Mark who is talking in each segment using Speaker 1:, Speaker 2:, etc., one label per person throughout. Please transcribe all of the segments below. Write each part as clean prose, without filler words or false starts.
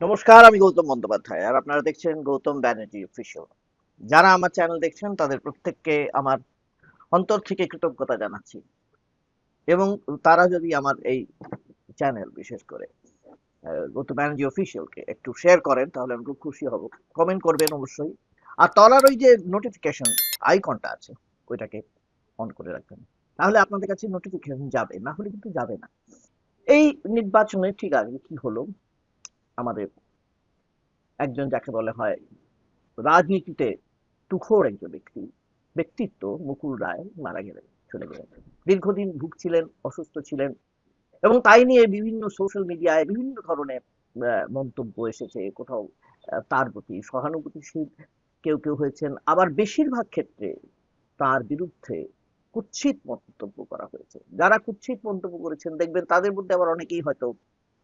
Speaker 1: নমস্কার, আমি গৌতম বন্দ্যোপাধ্যায় আর আপনারা দেখছেন গৌতম ব্যানার্জি অফিসিয়াল। যারা আমার চ্যানেল দেখছেন তাদের প্রত্যেককে আমার অন্তর থেকে কৃতজ্ঞতা জানাচ্ছি। এবং তারা যদি আমার এই চ্যানেল বিশেষ করে গৌতম ব্যানার্জি অফিসিয়ালকে একটু শেয়ার করেন তাহলে আমি খুব খুশি হব। কমেন্ট করবেন অবশ্যই। আর তলার ওই যে নোটিফিকেশন আইকনটা আছে ওইটাকে অন করে রাখবেন, তাহলে আপনাদের কাছে নোটিফিকেশন যাবে, না হলে কিন্তু যাবে না। এই নির্বাচনে ঠিক আগে কি হলো, আমাদের একজন যাকে বলা হয় রাজনীতিতে তুখোড় একজন ব্যক্তিত্ব মুকুল রায় মারা গেলেন, চলে গেলেন। দীর্ঘদিন ভুগছিলেন, অসুস্থ ছিলেন, এবং তাই নিয়ে বিভিন্ন সোশ্যাল মিডিয়ায় বিভিন্ন ধরনের মন্তব্য এসেছে। কোথাও তার প্রতি সহানুভূতিশীল কেউ কেউ হয়েছেন, আবার বেশিরভাগ ক্ষেত্রে তার বিরুদ্ধে কুৎসিত মন্তব্য করা হয়েছে। যারা কুৎসিত মন্তব্য করেছেন দেখবেন তাদের মধ্যে আবার অনেকেই হয়তো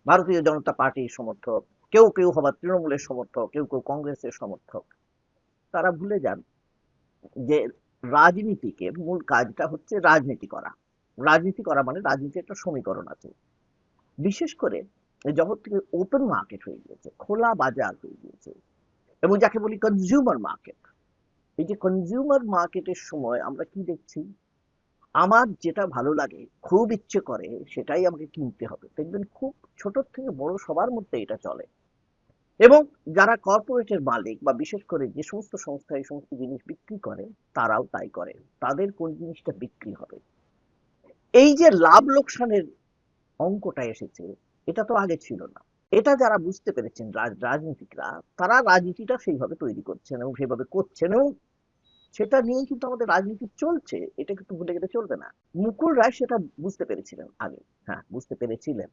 Speaker 1: ভারতীয় জনতা পার্টির সমর্থক, কেউ কেউ হবার তৃণমূলের সমর্থক, কেউ কেউ কংগ্রেসের সমর্থক। তারা ভুলে যান যে রাজনীতিকে মূল কাজটা হচ্ছে রাজনীতি করা। রাজনীতি করা মানে রাজনীতি একটা সমীকরণ আছে। বিশেষ করে এই জগৎ থেকে ওপেন মার্কেট হয়ে গিয়েছে, খোলা বাজার হয়ে গিয়েছে, এবং যাকে বলি কনজিউমার মার্কেট। এই যে কনজিউমার মার্কেটের সময় আমরা কি দেখছি, আমার যেটা ভালো লাগে, খুব ইচ্ছে করে সেটাই আমাকে কিনতে হবে। দেখবেন খুব ছোট থেকে বড় সবার মধ্যে এটা চলে। এবং যারা কর্পোরেটের মালিক বা বিশেষ করে যে সমস্ত সংস্থা এই সমস্ত জিনিস বিক্রি করে, তারাও তাই করে। তাদের কোন জিনিসটা বিক্রি হবে, এই যে লাভ লোকসানের অঙ্কটা এসেছে, এটা তো আগে ছিল না। এটা যারা বুঝতে পেরেছেন রাজনীতিকরা, তারা রাজনীতিটা সেইভাবে তৈরি করছেন এবং সেইভাবে করছেন, এবং সেটা নিয়েই কিন্তু আমাদের রাজনীতি চলছে। এটা কিন্তু ভুলে গেলে চলবে না। মুকুল রায় সেটা বুঝতে পেরেছিলেন আগে। হ্যাঁ, বুঝতে পেরেছিলেন।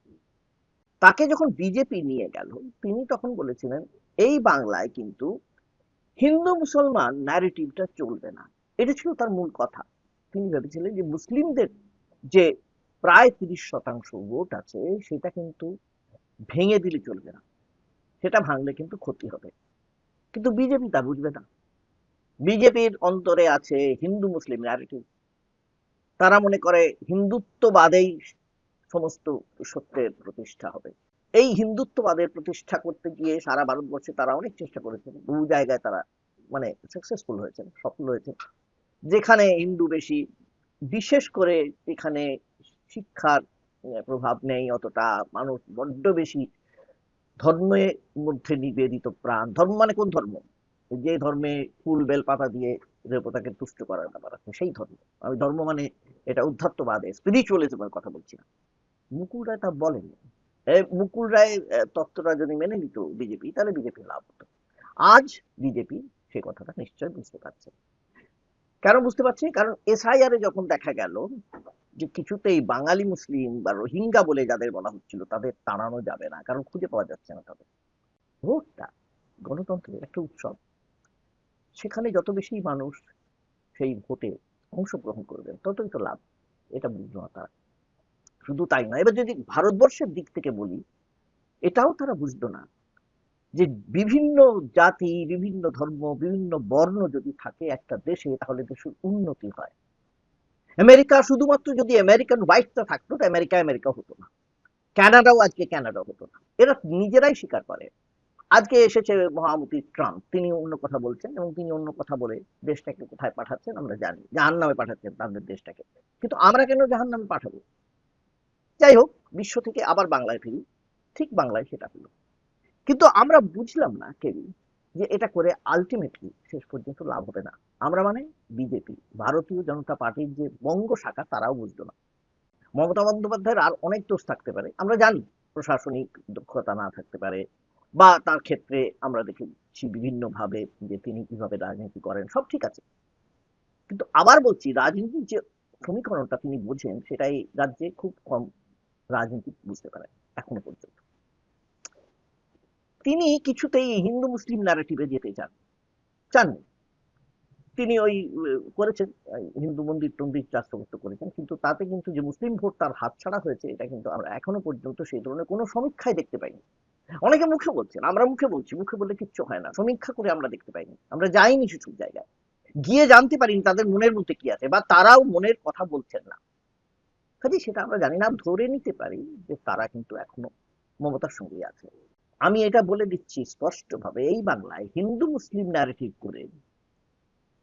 Speaker 1: তাকে যখন বিজেপি নিয়ে গেল, তিনি তখন বলেছিলেন এই বাংলায় কিন্তু হিন্দু মুসলমান ন্যারেটিভটা চলবে না। এটা ছিল তার মূল কথা। তিনি ভেবেছিলেন যে মুসলিমদের যে প্রায় 30% ভোট আছে সেটা কিন্তু ভেঙে দিলে চলবে না, সেটা ভাঙলে কিন্তু ক্ষতি হবে। কিন্তু বিজেপি তা বুঝবে না। বিজেপির অন্তরে আছে হিন্দু মুসলিম ন্যারেটিভ। তারা মনে করে হিন্দুত্ববাদেই সমস্ত সত্যের প্রতিষ্ঠা হবে। এই হিন্দুত্ববাদের প্রতিষ্ঠা করতে গিয়ে সারা ভারতবর্ষে তারা অনেক চেষ্টা করেছেন, বহু জায়গায় তারা মানে সাকসেসফুল হয়েছেন, সফল হয়েছেন। যেখানে হিন্দু বেশি, বিশেষ করে এখানে শিক্ষার প্রভাব নেই অতটা, মানুষ বড্ড বেশি ধর্মের মধ্যে নিবেদিত প্রাণ। ধর্ম মানে কোন ধর্ম? যে ধর্মে ফুল বেল পাতা দিয়ে দেবতাকে তুষ্ট করার ব্যাপার আছে, সেই ধর্ম। আমি ধর্ম মানে এটা উদ্ধত্তবাদে স্পিরিচুয়ালিজমের কথা বলছি না। মুকুল রায় তা বলেনি। মুকুল রায় তত্ত্বটা যদি মেনে নিত বিজেপি, তাহলে বিজেপি লাভ হতো। আজ বিজেপি সে কথাটা নিশ্চয় বুঝতে পারছে। কেন বুঝতে পারছি? কারণ এসআইআর এ যখন দেখা গেল যে কিছুতেই বাঙালি মুসলিম বা রোহিঙ্গা বলে যাদের বলা হচ্ছিল তাদের তাড়ানো যাবে না, কারণ খুঁজে পাওয়া যাচ্ছে না তাদের। ভোটটা গণতন্ত্রের একটা উৎসব, সেখানে যত বেশি মানুষ সেই ভোটে অংশগ্রহণ করবেন ততই তো লাভ। এটা বুঝলো না তারা। শুধু তাই নয়, এবার যদি ভারতবর্ষের দিক থেকে বলি, এটাও তারা বুঝলো না যে বিভিন্ন জাতি, বিভিন্ন ধর্ম, বিভিন্ন বর্ণ যদি থাকে একটা দেশে, তাহলে দেশের উন্নতি হয়। আমেরিকা শুধুমাত্র যদি আমেরিকান হোয়াইটটা থাকতো, তো আমেরিকা আমেরিকা হতো না। কানাডাও আজকে কানাডা হতো না। এরা নিজেরাই স্বীকার করে। আজকে এসেছে মহামতি ট্রাম্প, তিনি অন্য কথা বলছেন, এবং তিনি অন্য কথা বলে দেশটাকে কোথায় পাঠাচ্ছেন আমরা জানি, জাহান্নামে পাঠাচ্ছেন তাদের দেশটাকে। কিন্তু আমরা কেন জাহান্নামে পাঠাবো? যাই হোক, বিশ্ব থেকে আবার বাংলায় ফিরি। ঠিক বাংলায় সেটা হলো। কিন্তু আমরা বুঝলাম না কেউ যে এটা করে আলটিমেটলি শেষ পর্যন্ত লাভ হবে না। আমরা মানে বিজেপি, ভারতীয় জনতা পার্টির যে বঙ্গ শাখা, তারাও বুঝলো না। মমতা বন্দ্যোপাধ্যায়ের আর অনেক দোষ থাকতে পারে, আমরা জানি। প্রশাসনিক দক্ষতা না থাকতে পারে, বা তার ক্ষেত্রে আমরা দেখেছি বিভিন্ন ভাবে যে তিনি কিভাবে রাজনীতি করেন, সব ঠিক আছে। কিন্তু আবার বলছি, রাজনীতির যে সমীকরণটা তিনি বোঝেন, সেটাই রাজ্যে খুব কম রাজনীতি বুঝতে পারে এখনো পর্যন্ত। তিনি কিছুতেই হিন্দু মুসলিম ন্যারেটিভে যেতে চাননি। তিনি ওই করেছেন, হিন্দু মন্দির টন্দির রাষ্ট্রভুক্ত করেছেন, কিন্তু তাতে কিন্তু যে মুসলিম ভোট তার হাতছাড়া হয়েছে, এটা কিন্তু আমরা এখনো পর্যন্ত সেই ধরনের কোনো সমীক্ষায় দেখতে পাইনি। অনেকে মুখে বলছেন, আমরা মুখে বলছি, মুখে বললে কিচ্ছু হয় না, সমীক্ষা করে আমরা দেখতে পাইনি, আমরা যাইনি সেসব জায়গায়, গিয়ে জানতে পারিনি তাদের মনের মধ্যে কি আছে, বা তারাও মনের কথা বলছেন না। কাজে সেটা আমরা জানি না, ধরে নিতে পারি যে তারা কিন্তু এখনো মমতার সঙ্গেই আছে। আমি এটা বলে দিচ্ছি স্পষ্টভাবে, এই বাংলায় হিন্দু মুসলিম ন্যারেটিভ করে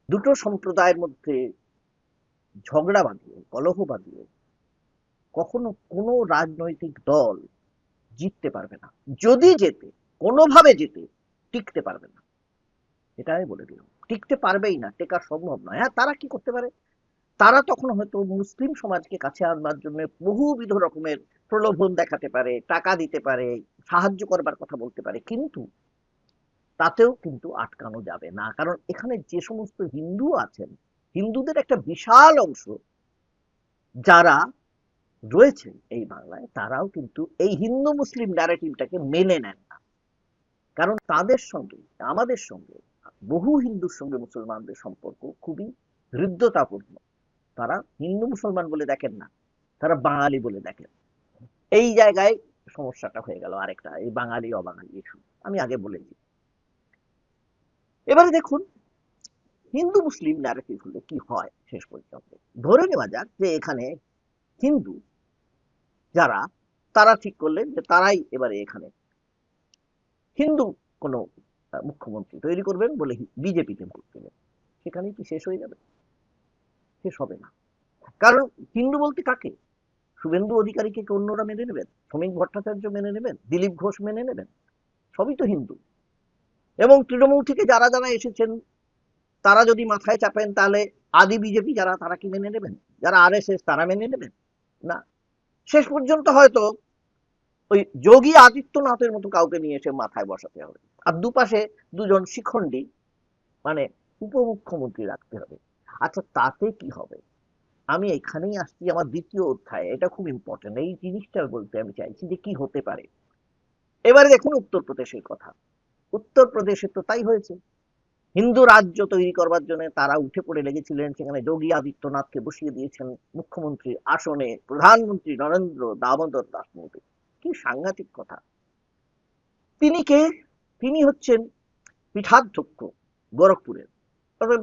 Speaker 1: দুটো সম্প্রদায়ের মধ্যে ঝগড়া বাঁধিয়ে, কলহ বাঁধিয়ে কখনো কোনো রাজনৈতিক দল জিততে পারবে না। যদি জেতে, কোনোভাবে জেতে, টিকতে পারবে না। এটা আমি বলে দিলাম, টিকতে পারবেই না, টেকা সম্ভব নয়। হ্যাঁ, তারা কি করতে পারে, তারা তখন হয়তো মুসলিম সমাজকে কাছে আনবার জন্য বহুবিধ রকমের প্রলোভন দেখাতে পারে, টাকা দিতে পারে, সাহায্য করবার কথা বলতে পারে, কিন্তু তাতেও কিন্তু আটকানো যাবে না। কারণ এখানে যে সমস্ত হিন্দু আছেন, হিন্দুদের একটা বিশাল অংশ যারা রয়েছেন এই বাংলায়, তারাও কিন্তু এই হিন্দু মুসলিম ন্যারেটিভটাকে মেনে নেন না। কারণ তাদের সঙ্গে, আমাদের সঙ্গে, বহু হিন্দুর সঙ্গে মুসলমানদের সম্পর্ক খুবই হৃদ্যতাপূর্ণ। তারা হিন্দু মুসলমান বলে দেখেন না, তারা বাঙালি বলে দেখেন। এই জায়গায় সমস্যাটা হয়ে গেল আরেকটা, এই বাঙালি অবাঙালি ইস্যু আমি আগে বলেছি। এবারে দেখুন হিন্দু মুসলিম ন্যারেটিভ হলে কি হয় শেষ পর্যন্ত। ধরে নেওয়া যাক যে এখানে হিন্দু যারা, তারা ঠিক করলেন যে তারাই এবারে এখানে হিন্দু কোনো মুখ্যমন্ত্রী তৈরি করবেন বলে বিজেপিকে ভোট দেবেন। সেখানেই কি শেষ হয়ে যাবে? শেষ হবে না। কারণ হিন্দু বলতে কাকে? শুভেন্দু অধিকারীকে কি অন্যরা মেনে নেবেন? শ্রমিক ভট্টাচার্য মেনে নেবেন? দিলীপ ঘোষ মেনে নেবেন? সবই তো হিন্দু। এবং তৃণমূল থেকে যারা যারা এসেছেন তারা যদি মাথায় চাপেন, তাহলে আদি বিজেপি যারা, তারা কি মেনে নেবেন? যারা আরএসএস, তারা মেনে নেবেন না। শেষ পর্যন্ত হয়তো ওই যোগী আদিত্যনাথের মতো কাউকে নিয়ে এসে মাথায় বসাতে হবে, আর দুপাশে দুজন শিখণ্ডী মানে উপমুখ্যমন্ত্রী রাখতে হবে। আচ্ছা, তাতে কি হবে? আমি এখানেই আসছি আমার দ্বিতীয় অধ্যায়, এটা খুব ইম্পর্টেন্ট, এই জিনিসটা বলতে আমি চাইছি যে কি হতে পারে। এবারে দেখুন উত্তরপ্রদেশের কথা। উত্তরপ্রদেশে তো তাই হয়েছে, হিন্দু রাজ্য তৈরি করবার জন্য তারা উঠে পড়ে লেগেছিলেন, সেখানে যোগী আদিত্যনাথকে বসিয়ে দিয়েছেন মুখ্যমন্ত্রীর আসনে প্রধানমন্ত্রী নরেন্দ্র দামোদর দাস মোদী। কি সাংঘাতিক কথা! তিনি কে? তিনি হচ্ছেন পীঠাধ্যক্ষ গোরখপুরের। তবে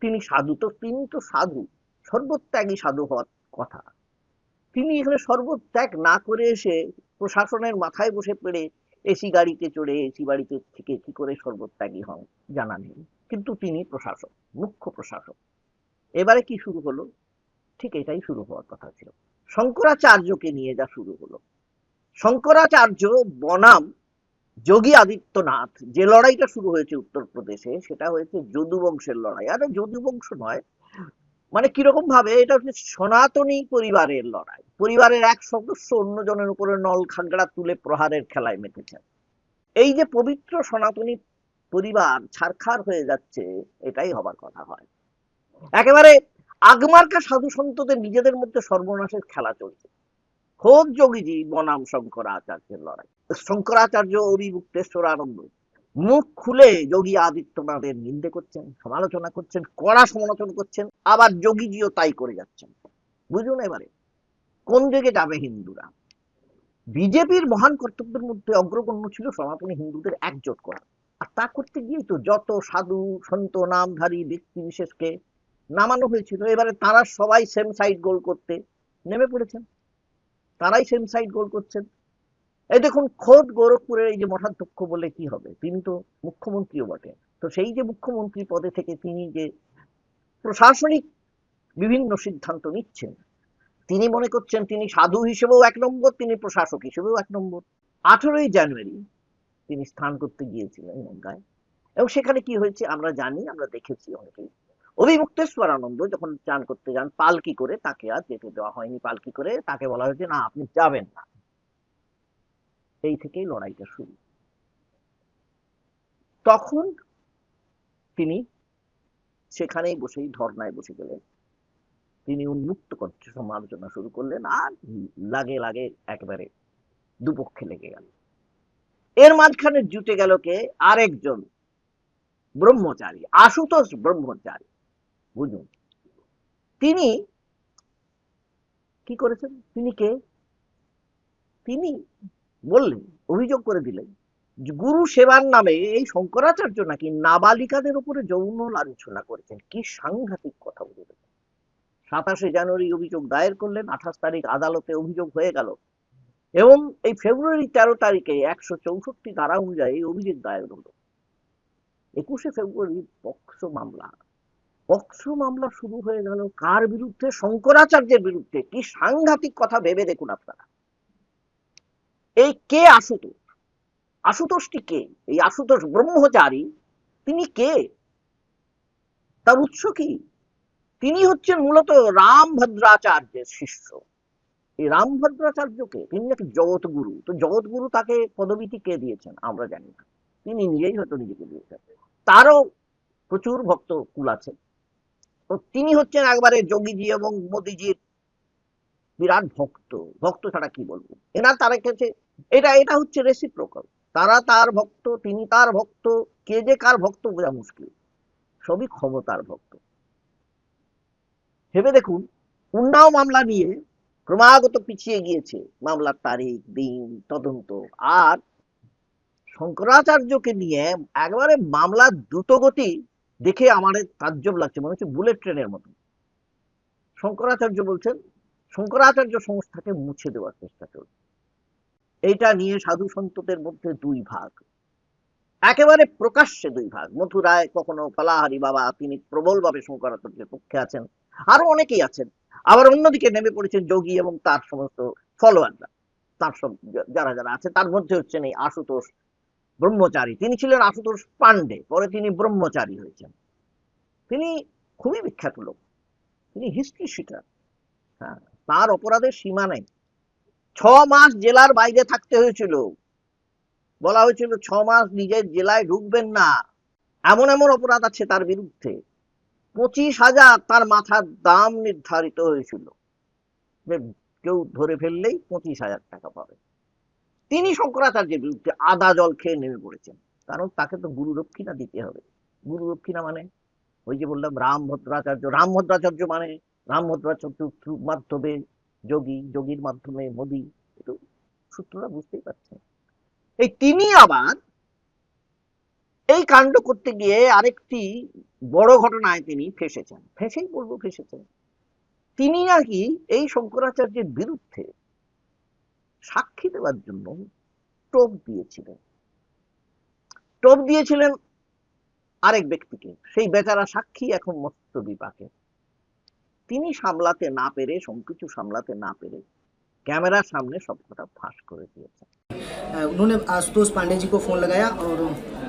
Speaker 1: তিনি সাধু, তো তিনি তো সাধু, সর্বত্যাগী সাধু হওয়ার কথা। তিনি এখানে সর্বত্যাগ না করে এসে প্রশাসনের মাথায় বসে পড়ে এসি গাড়িতে চড়ে এসি বাড়িতে থেকে কি করে সর্বত্যাগী হন জানা নেই। কিন্তু তিনি প্রশাসক, মুখ্য প্রশাসক। এবারে কি শুরু হলো? ঠিক এটাই শুরু হওয়ার কথা ছিল। শঙ্করাচার্যকে নিয়ে যা শুরু হলো, শঙ্করাচার্য বনাম যোগী আদিত্যনাথ, যে লড়াইটা শুরু হয়েছে উত্তরপ্রদেশে, সেটা হয়েছে যদু বংশের লড়াই। আরে যদু বংশ নয়, মানে কিরকম ভাবে, এটা হচ্ছে সনাতনী পরিবারের লড়াই। পরিবারের এক সদস্য অন্যজনের উপরে নল খাগড়া তুলে প্রহারের খেলায় মেতেছেন। এই যে পবিত্র সনাতনী পরিবার ছারখার হয়ে যাচ্ছে, এটাই হবার কথা হয়। একেবারে আগমার্কা সাধু সন্তদের নিজেদের মধ্যে সর্বনাশের খেলা চলছে। খোদ যোগীজি বনাম শঙ্করাচার্যের লড়াই। শঙ্করাচার্য অভিমুক্তেশ্বরানন্দ মুখ খুলে যোগী আদিত্যনাথের নিন্দে করছেন, সমালোচনা করছেন, কড়া সমালোচনা করছেন, আবার যোগীজিও তাই করে যাচ্ছেন। বুঝুন এবারে কোন দিকে যাবে হিন্দুরা। বিজেপির মহান কর্তব্যের মধ্যে অগ্রগণ্য ছিল সনাতনী হিন্দুদের একজোট করা, আর তা করতে গিয়েই তো যত সাধু সন্ত নামধারী ব্যক্তি বিশেষকে নামানো হয়েছিল। এবারে তারা সবাই সেম সাইড গোল করতে নেমে পড়েছেন, তারাই সেম সাইড গোল করছেন। এই দেখুন খোদ গোরখপুরের এই যে মঠাধ্যক্ষ বলে কি হবে, তিনি তো মুখ্যমন্ত্রীও বটে। তো সেই যে মুখ্যমন্ত্রী পদে থেকে তিনি যে প্রশাসনিক বিভিন্ন সিদ্ধান্ত নিচ্ছেন, তিনি মনে করছেন তিনি সাধু হিসেবেও এক নম্বর, তিনি প্রশাসক হিসেবেও এক নম্বর। 18ই জানুয়ারি তিনি স্নান করতে গিয়েছিলেন গঙ্গায়, এবং সেখানে কি হয়েছে আমরা জানি, আমরা দেখেছি অনেকেই। অভিমুক্তেশ্বরানন্দ যখন স্নান করতে যান পালকি করে, তাকে আর যেতে দেওয়া হয়নি পালকি করে, তাকে বলা হয়েছে না আপনি যাবেন না। এই থেকেই লড়াইটা শুরু। তখন তিনি সেখানেই বসেই ধর্নায় বসে গেলেন, তিনি উন্মুক্ত করছে সমালোচনা শুরু করলেন, আর লাগে লাগে একেবারে দুপক্ষে লেগে গেল। এর মাঝখানে জুটে গেল কে? আরেকজন ব্রহ্মচারী, আশুতোষ ব্রহ্মচারী। বুঝুন তিনি কি করেছেন, তিনি কে? তিনি বললেন, অভিযোগ করে দিলেন, গুরু সেবার নামে এই শঙ্করাচার্য নাকি নাবালিকাদের উপরে যৌন লাঞ্ছনা করেছেন। কি সাংঘাতিক কথা বলবেন! 27শে জানুয়ারি অভিযোগ দায়ের করলেন, 28 তারিখ আদালতে অভিযোগ হয়ে গেল। এবং এই ফেব্রুয়ারি 13 তারিখে 164 ধারা অনুযায়ী অভিযোগ দায়ের হলো। 21শে ফেব্রুয়ারি পক্সো মামলা শুরু হয়ে গেল কার বিরুদ্ধে? শঙ্করাচার্যের বিরুদ্ধে। কি সাংঘাতিক কথা ভেবে দেখুন আপনারা। এই কে আশুতোষ? আশুতোষটি কে? এই আশুতোষ ব্রহ্মচারী তিনি কে? তার উৎস কি? তিনি হচ্ছেন মূলত রামভদ্রাচার্যের শিষ্য। এই রামভদ্রাচার্যকে তিনি নাকি জগৎগুরু। তো জগৎগুরু তাকে পদবীটি কে দিয়েছেন আমরা জানি না, তিনি নিজেই হয়তো নিজেকে দিয়েছেন। তারও প্রচুর ভক্ত কুল আছে। তো তিনি হচ্ছেন একবারে যোগীজি এবং মোদিজির বিরাট ভক্ত। ভক্ত ছাড়া কি বলবো, এনার তার কাছে এটা হচ্ছে রেসিপ্রোকাল। তারা তার ভক্ত, তিনি তার ভক্ত। কে যে কার ভক্ত বোঝা মুশকিল, সবই ক্ষমতার ভক্ত। ভেবে দেখুন, উন্নাও মামলা নিয়ে ক্রমাগত পিছিয়ে গিয়েছে মামলার তারিখ, দিন, তদন্ত। আর শঙ্করাচার্যকে নিয়ে একবারে মামলার দ্রুতগতি দেখে আমার তাজ্জব লাগছে, মনে হচ্ছে বুলেট ট্রেনের মতো। শঙ্করাচার্য বলছেন শঙ্করাচার্য সংস্থাকে মুছে দেওয়ার চেষ্টা চলছে। এইটা নিয়ে সাধু সন্তদের মধ্যে দুই ভাগ, একেবারে প্রকাশ্যে দুই ভাগ। মথুরায় কখনো ফলাহারি বাবা, তিনি প্রবলভাবে শঙ্করাচার্যের পক্ষে আছেন, আরো অনেকেই আছেন। আবার অন্যদিকে নেমে পড়েছেন যোগী এবং তার সমস্ত ফলোয়াররা, তার সব যারা যারা আছে। তার মধ্যে হচ্ছেন এই আশুতোষ ব্রহ্মচারী। তিনি ছিলেন আশুতোষ পান্ডে, পরে তিনি ব্রহ্মচারী হয়েছেন। তিনি খুবই বিখ্যাত লোক, তিনি হিস্ট্রি শিটার। হ্যাঁ, তার অপরাধের সীমা নেই। 6 মাস জেলার বাইরে থাকতে হয়েছিল। বলা হয়েছিল 6 মাস নিজের জেলায় ঢুকবেন না। এমন এমন অপরাধ আছে তার বিরুদ্ধে। 25,000 তার মাথার দাম নির্ধারিত হয়েছিল, কেউ ধরে ফেললেই 25,000 টাকা পাবে। তিনি শঙ্করাচার্যের বিরুদ্ধে আদা জল খেয়ে নেমে পড়েছেন, কারণ তাকে তো গুরু দক্ষিণা দিতে হবে। গুরু দক্ষিণা মানে ওই যে বললাম রামভদ্রাচার্য। রামভদ্রাচার্য মানে রামভদ্রাচার্য মাধ্যমে যোগী, যোগীর মাধ্যমে মোদী। একটু সূত্রটা বুঝতেই পারছেন। এই তিনি আবার এই কাণ্ড করতে গিয়ে আরেকটি বড় ঘটনায় তিনি ফেসেছেন। ফেসেছেন। তিনি নাকি এই শঙ্করাচার্যের বিরুদ্ধে সাক্ষী দেওয়ার জন্য টোপ দিয়েছিলেন আরেক ব্যক্তিকে। সেই বেচারা সাক্ষী এখন মস্ত বিপাকে। তিনি সামলাতে না পেরে, সবকিছু সামলাতে না পেরে कैमरा सामने सब কথা ফাঁস করে দিয়েছে।
Speaker 2: उन्होंने आशुतोष पांडे जी को फ़ोन लगाया और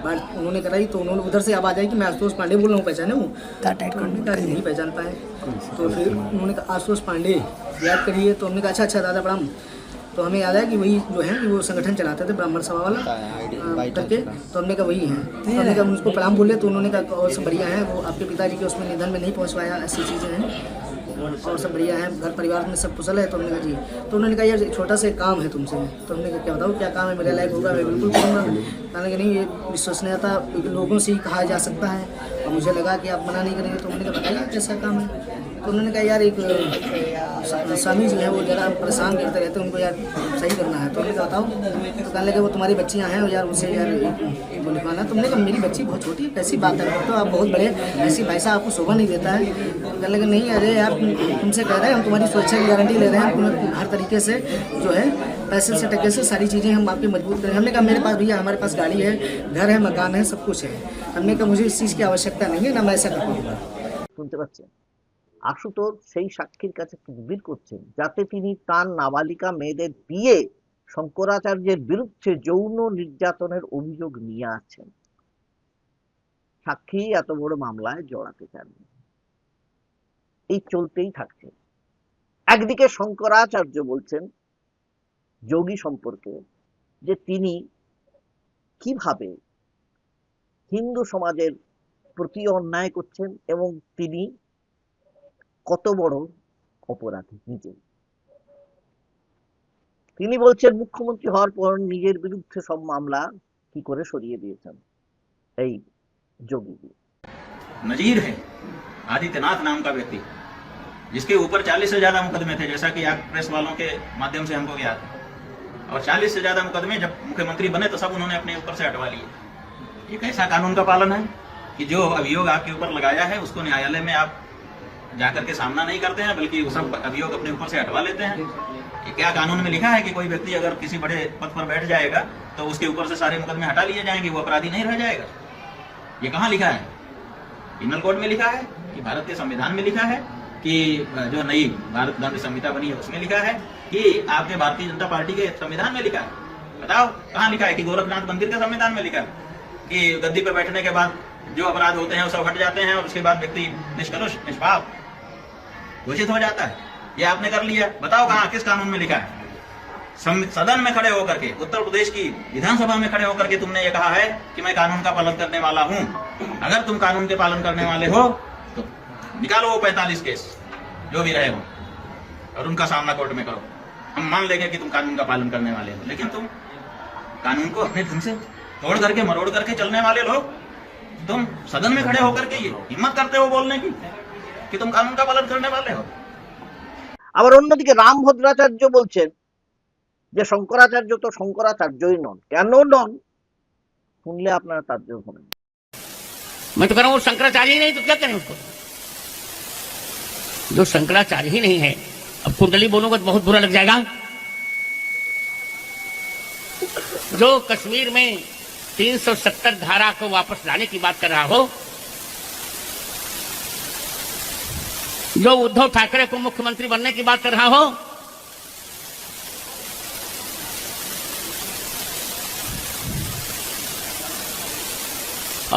Speaker 2: बात उन्होंने कराई तो उन्होंने उधर से आवाज़ आई कि मैं आशुतोष पांडे बोल रहा हूँ, पहचाने हूँ? नहीं पहचान पाए। तो फिर उन्होंने कहा आशुतोष पांडे याद करिए। तो हमने कहा अच्छा दादा प्रणाम। तो हमें याद आया कि वही जो है कि वो संगठन चलाते थे ब्राह्मण सभा वाला करके। तो हमने कहा वही है। तो हमने कहा उनको प्रणाम बोले। तो उन्होंने कहा और सब बढ़िया है, वो आपके पिताजी के उसमें निधन में नहीं पहुँच पाया, ऐसी चीज़ें हैं और सब बढ़िया है, घर परिवार में सब कुशल है। तो हमने कहा जी। तो उन्होंने कहा यार छोटा सा काम है तुमसे। तो हमने कहा क्या बताओ, क्या काम है, मेरे लायक होगा मैं बिल्कुल करूँगा। कहने कि नहीं, ये विश्वसनीयता लोगों से ही कहा जा सकता है और मुझे लगा कि आप मना नहीं करेंगे। तो हमने कहा बताइए कैसा काम है। तो उन्होंने कहा यार एक स्वामी जी हैं, वो ज़रा परेशान करते रहते हैं, उनको यार सही करना है। तो हमने कहा बताओ। तो कहने लगे वो तुम्हारी बच्चियाँ हैं यार, उनसे यार वो लिखवाना। तो हमने कहा मेरी बच्ची बहुत छोटी है, कैसी बात है, तो आप बहुत बड़े, ऐसी भाई साहब आपको शोभा नहीं देता है। तो कहने लगे नहीं अरे यार तुमसे कह रहे हैं, हम तुम्हारी सुरक्षा की गारंटी ले रहे हैं, हर तरीके से जो है पैसे से टके से सारी चीज़ें हम आपकी मजबूत करें। हमने कहा मेरे पास भैया, हमारे पास गाड़ी है, घर है, मकान है, सब कुछ है। हमने कहा मुझे इस चीज़ की आवश्यकता नहीं है, ना मैं ऐसा कर पाऊँगा।
Speaker 1: শুনতে পাচ্ছেন, আশুতোষ সেই সাক্ষীর কাছে তদবির করছেন যাতে তিনি তার নাবালিকা মেয়েদের বিয়ে শঙ্করাচার্যের বিরুদ্ধে যৌন নির্যাতনের অভিযোগ নিয়ে আসছেন। সাক্ষী এত বড় মামলায় জড়াতে চান, এই চলতেই থাকছে। একদিকে শঙ্করাচার্য বলছেন যোগী সম্পর্কে যে তিনি কিভাবে হিন্দু সমাজের প্রতি অন্যায় করছেন এবং তিনি কত বড় অপরাধী নিজে। তিনি বলছেন মুখ্যমন্ত্রী হওয়ার পর নিজের বিরুদ্ধে সব মামলা কি করে সরিয়ে দিয়েছেন এই যোগী।
Speaker 3: नजीर है आदित्यनाथ नाम का व्यक्ति, जिसके ऊपर 40 से ज्यादा मुकदमे थे, जैसा कि आप प्रेस वालों के माध्यम से हमको ज्ञात है। और 40 से ज्यादा मुकदमे जब मुख्यमंत्री बने तो सब उन्होंने अपने ऊपर से हटवा लिए। ये कैसा कानून का पालन है कि जो अभियोग आपके ऊपर लगाया है उसको न्यायालय में आप जाकर के सामना नहीं करते हैं, बल्कि वो सब अभियोग अपने ऊपर से हटवा लेते हैं। ये क्या कानून में लिखा है कि कोई व्यक्ति अगर किसी बड़े पद पर बैठ जाएगा तो उसके ऊपर से सारे मुकदमे हटा लिए जाएंगे, वो अपराधी नहीं रह जाएगा? ये कहाँ लिखा है? पिनल कोड में लिखा है कि भारत के संविधान में लिखा है कि जो नई भारत दंड संहिता बनी है उसमें लिखा है कि आपके भारतीय जनता पार्टी के संविधान में लिखा है? बताओ कहाँ लिखा है? कि गोरखनाथ मंदिर के संविधान में लिखा है कि गद्दी पर बैठने के बाद जो अपराध होते हैं वो सब हट जाते हैं और उसके बाद व्यक्ति निष्कलुष निष्पाप घोषित हो जाता है? ये आपने कर लिया, बताओ कहाँ, किस कानून में लिखा है? सदन में खड़े होकर के, उत्तर प्रदेश की विधानसभा में खड़े होकर के तुमने ये कहा है कि मैं कानून का पालन करने वाला हूं। अगर तुम कानून के पालन करने वाले हो तो निकालो वो 45 केस जो भी रहे हो और उनका सामना कोर्ट में करो। हम मान लेंगे कि तुम कानून का पालन करने वाले हो, लेकिन तुम कानून को अपने ढंग से तोड़ करके मरोड़ करके चलने वाले लोग, तुम सदन में खड़े होकर के ये हिम्मत करते हो बोलने की कि तुम कानून का पालन करने वाले हो?
Speaker 1: আবার অন্যদিকে রাম ভদ্রাচার্য বলছেন যে শঙ্করাচার্য তো শঙ্করাচার্যই নন। কেন নন শুনলে আপনারা তাজ্জব হবেন।
Speaker 4: मैं तो कह रहा हूँ शंकराचार्य ही नहीं तो क्या करें उसको? जो शंकराचार्य ही नहीं है, अब कुंडली बोलूंगा तो बहुत बुरा लग जाएगा। जो कश्मीर में 370 धारा को वापस लाने की बात कर रहा हो, जो उद्धव ठाकरे को मुख्यमंत्री बनने की बात कर रहा हो,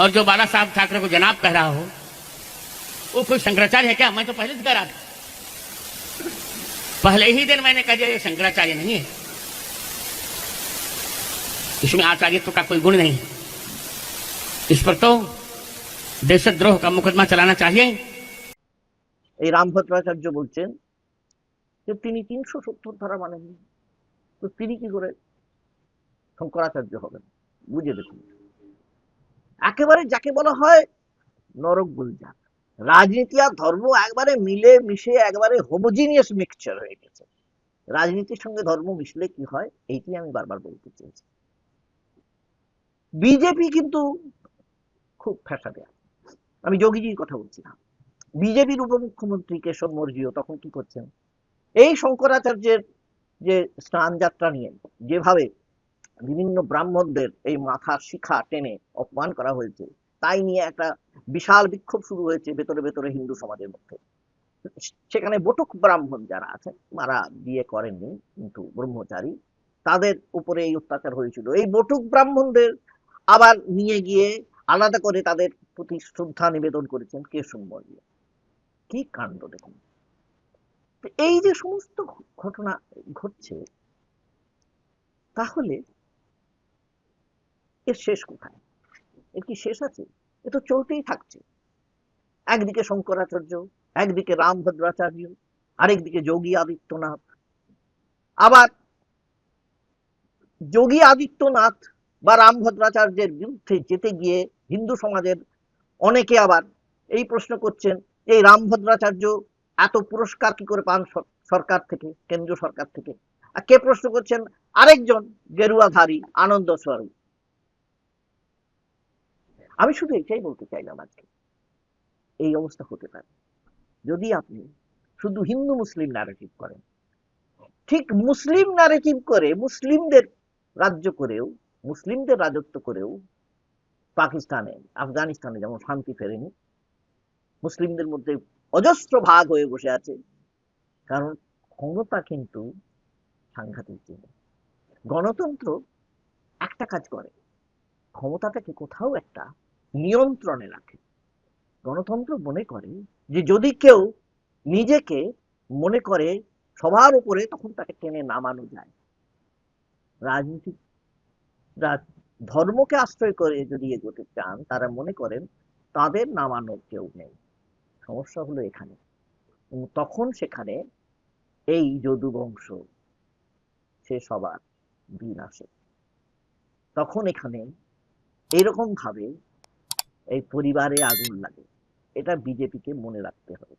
Speaker 4: और जो बाला साहब ठाकरे को जनाब कह रहा हो, वो कोई शंकराचार्य है क्या? मैं तो पहले से कह रहा था, पहले ही दिन मैंने कहा ये शंकराचार्य नहीं है, इसमें आचार्यत्व का कोई गुण नहीं। इस पर तो देशद्रोह का मुकदमा चलाना चाहिए।
Speaker 1: এই রাম ভদ্রাচার্য বলছেন যে তিনি 370 ধারা মানেননি, তো তিনি কি করে শঙ্করাচার্য হবেন? বুঝে দেখুন, একেবারে যাকে বলা হয় নরক গুলজার, রাজনীতি আর ধর্ম একবারে মিলে মিশে একবারে হোমোজিনিয়াস মিক্সচার হয়ে গেছে। রাজনীতির সঙ্গে ধর্ম মিশলে কি হয় এইটি আমি বারবার বলতে চেয়েছি। বিজেপি কিন্তু খুব ফ্যাসাদে আছে। আমি যোগীজির কথা বলছি না। বিজেপির উপমুখ্যমন্ত্রী কেশব মৌর্য তখন কি করছেন, এই শঙ্করাচার্যের যে স্নান যাত্রা নিয়ে যেভাবে বিভিন্ন ব্রাহ্মণদের এই মাথার শিখা টেনে অপমান করা হয়েছে, তাই নিয়ে একটা বিশাল বিক্ষোভ শুরু হয়েছে ভেতরে ভেতরে হিন্দু সমাজের মধ্যে। সেখানে বটুক ব্রাহ্মণ যারা আছে, যারা বিয়ে করেননি কিন্তু ব্রহ্মচারী, তাদের উপরে এই অত্যাচার হয়েছিল। এই বটুক ব্রাহ্মণদের আবার নিয়ে গিয়ে আলাদা করে তাদের প্রতি শ্রদ্ধা নিবেদন করেছেন কেশব মৌর্য। কি কাণ্ড দেখুন। এই যে সমস্ত ঘটনা ঘটছে, তাহলে এর শেষ কোথায়? এর কি শেষ আছে? এ তো চলতেই থাকছে। একদিকে শঙ্করাচার্য, একদিকে রাম ভদ্রাচার্য, আরেকদিকে যোগী আদিত্যনাথ। আবার যোগী আদিত্যনাথ বা রাম ভদ্রাচার্যের বিরুদ্ধে যেতে গিয়ে হিন্দু সমাজের অনেকে আবার এই প্রশ্ন করছেন, এই রাম ভদ্রাচার্য এত পুরস্কার কি করে পান সরকার থেকে, কেন্দ্রীয় সরকার থেকে? আর কে প্রশ্ন করছেন? আরেকজন গেরুয়াধারী আনন্দ স্বরূপ। আমি শুধু এটাই বলতে চাইলাম, আজকে এই অবস্থা হতে পারে যদি আপনি শুধু হিন্দু মুসলিম ন্যারেটিভ করেন। ঠিক মুসলিম ন্যারেটিভ করে, মুসলিমদের রাজ্য করেও, মুসলিমদের রাজত্ব করেও পাকিস্তানে, আফগানিস্তানে যেমন শান্তি ফেরেনি, মুসলিমদের মধ্যে অজস্র ভাগ হয়ে বসে আছে। কারণ ক্ষমতা কিন্তু সাংঘাতিক জিনিস। গণতন্ত্র একটা কাজ করে, ক্ষমতাটাকে কোথাও একটা নিয়ন্ত্রণে রাখে। গণতন্ত্র মনে করে যে যদি কেউ নিজেকে মনে করে সবার উপরে, তখন তাকে টেনে নামানো যায়। রাজনীতি ধর্মকে আশ্রয় করে যদি এগোতে চান, তারা মনে করেন তাদের নামানোর কেউ নেই। সমস্যা হলো এখানে। তখন সেখানে এই যদু বংশ সে সবার দিন আসে। তখন এখানে এরকম ভাবে এই পরিবারে আগুন লাগে। এটা বিজেপিকে মনে রাখতে হবে।